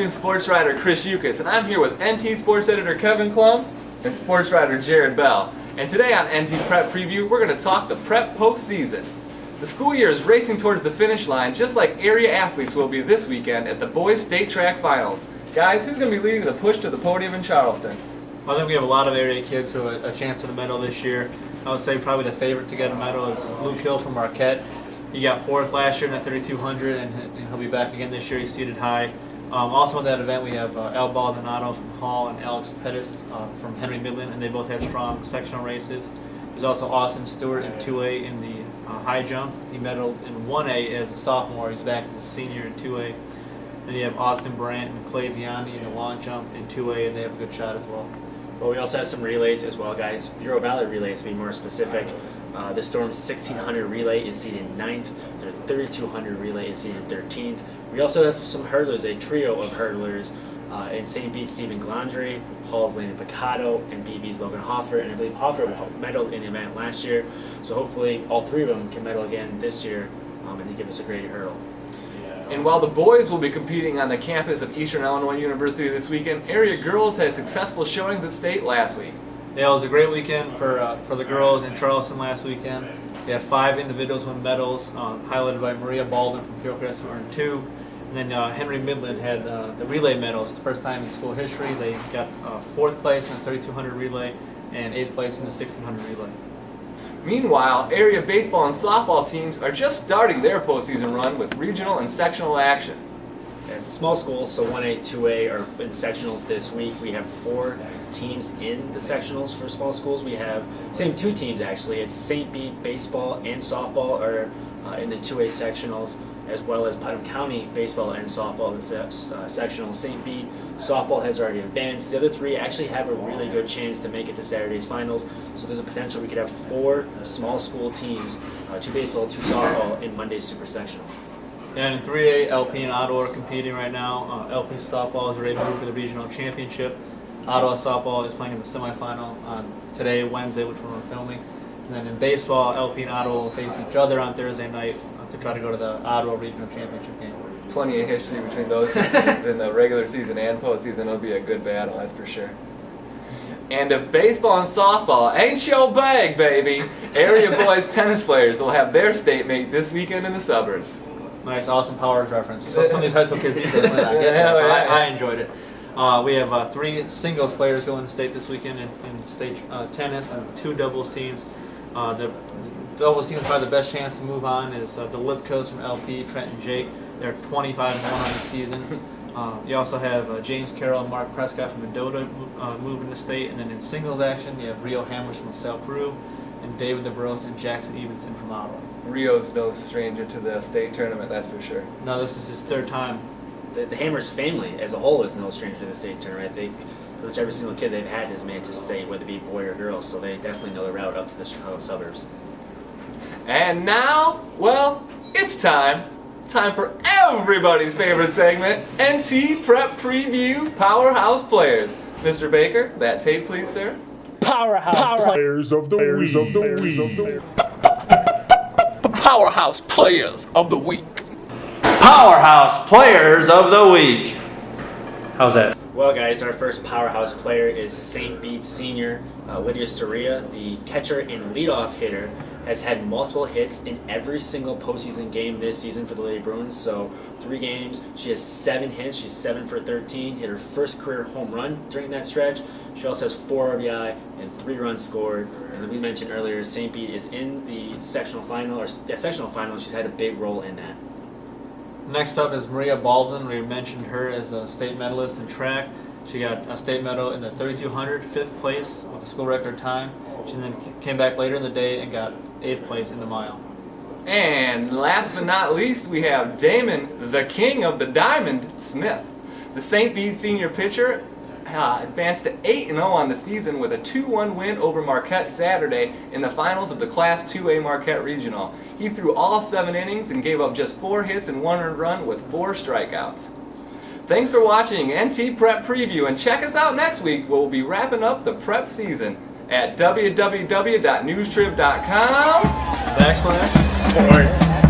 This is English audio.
NewsTribune sports writer Chris Yukas, and I'm here with NT sports editor Kevin Klum and sports writer Jared Bell. And today on NT Prep Preview, we're going to talk the prep postseason. The school year is racing towards the finish line, just like area athletes will be this weekend at the boys state track finals. Guys, who's going to be leading the push to the podium in Charleston? Well, I think we have a lot of area kids who have a chance at a medal this year. I would say probably the favorite to get a medal is Luke Hill from Marquette. He got fourth last year in the 3,200, and he'll be back again this year. He's seated high. Also at that event, we have El Baldonado from Hall and Alex Pettis from Henry Midland, and they both have strong sectional races. There's also Austin Stewart in 2A in the high jump. He medaled in 1A as a sophomore. He's back as a senior in 2A. Then you have Austin Brandt and Clay Viani in the long jump in 2A, and they have a good shot as well. Well, we also have some relays as well, guys. Bureau Valley relays, to be more specific. The Storm's 1600 relay is seated 9th. Their 3200 relay is seated 13th. We also have some hurdlers, a trio of hurdlers in St. Bede's Stephen Glandry, Hall's Landon Picado, and BV's Logan Hoffer. And I believe Hoffer medaled in the event last year, so hopefully all three of them can medal again this year and they give us a great hurdle. And while the boys will be competing on the campus of Eastern Illinois University this weekend, area girls had successful showings at state last week. Yeah, it was a great weekend for the girls in Charleston last weekend. They had 5 individuals win medals, highlighted by Maria Baldwin from Fieldcrest, who earned 2. And then Henry Midland had the relay medals. The first time in school history. They got 4th place in the 3,200 relay and 8th place in the 1,600 relay. Meanwhile, area baseball and softball teams are just starting their postseason run with regional and sectional action. As small schools, so 1A, 2A are in sectionals this week. We have 4 teams in the sectionals for small schools. We have same 2 teams actually. It's St. Bede baseball and softball are in the 2A sectionals, as well as Putnam County baseball and softball in the sectionals. St. Bede softball has already advanced. The other 3 actually have a really good chance to make it to Saturday's finals. So there's a potential we could have 4 small school teams, 2 baseball, 2 softball in Monday's super sectional. And in 3A, LP and Ottawa are competing right now. LP softball is ready to move to the regional championship. Ottawa softball is playing in the semifinal on today, Wednesday, which we're filming. And then in baseball, LP and Ottawa will face each other on Thursday night to try to go to the Ottawa regional championship game. Plenty of history between those two teams in the regular season and postseason. It'll be a good battle, that's for sure. And if baseball and softball ain't your bag, baby, area boys tennis players will have their state meet this weekend in the suburbs. Nice Austin Powers reference. Some of these high school kids these days might not get that, but I enjoyed it. We have 3 singles players going to state this weekend in state tennis and 2 doubles teams. The doubles team is probably the best chance to move on is the Lipkos from LP, Trent and Jake. They're 25-1 on the season. You also have James Carroll and Mark Prescott from Mendota moving to state. And then in singles action, you have Rio Hammers from LaSalle, Peru, and David DeBros and Jackson Evenson from Ottawa. Rio's no stranger to the state tournament, that's for sure. No, this is his 3rd time. The Hammers family as a whole is no stranger to the state tournament. Whichever single kid they've had has made it to state, whether it be boy or girl, so they definitely know the route up to the Chicago suburbs. And now, well, it's time. Time for everybody's favorite segment, NT Prep Preview Powerhouse Players. Mr. Baker, that tape please, sir. Powerhouse Players of the Week. Powerhouse Players of the Week. Powerhouse Players of the Week. How's that? Well, guys, our first powerhouse player is St. Bede senior Lydia Storia, the catcher and leadoff hitter. Has had multiple hits in every single postseason game this season for the Lady Bruins. So 3 games, she has 7 hits. She's 7 for 13. Hit her first career home run during that stretch. She also has 4 RBI and 3 runs scored. And we mentioned earlier, St. Bede is in the sectional final. She's had a big role in that. Next up is Maria Baldwin. We mentioned her as a state medalist in track. She got a state medal in the 3,200, 5th place with a school record time. She then came back later in the day and got 8th place in the mile. And last but not least, we have Damon, the king of the diamond, Smith. The St. Bede senior pitcher advanced to 8-0 on the season with a 2-1 win over Marquette Saturday in the finals of the Class 2A Marquette Regional. He threw all 7 innings and gave up just 4 hits and 1 earned run with 4 strikeouts. Thanks for watching NT Prep Preview, and check us out next week where we'll be wrapping up the prep season at www.newstrib.com/sports.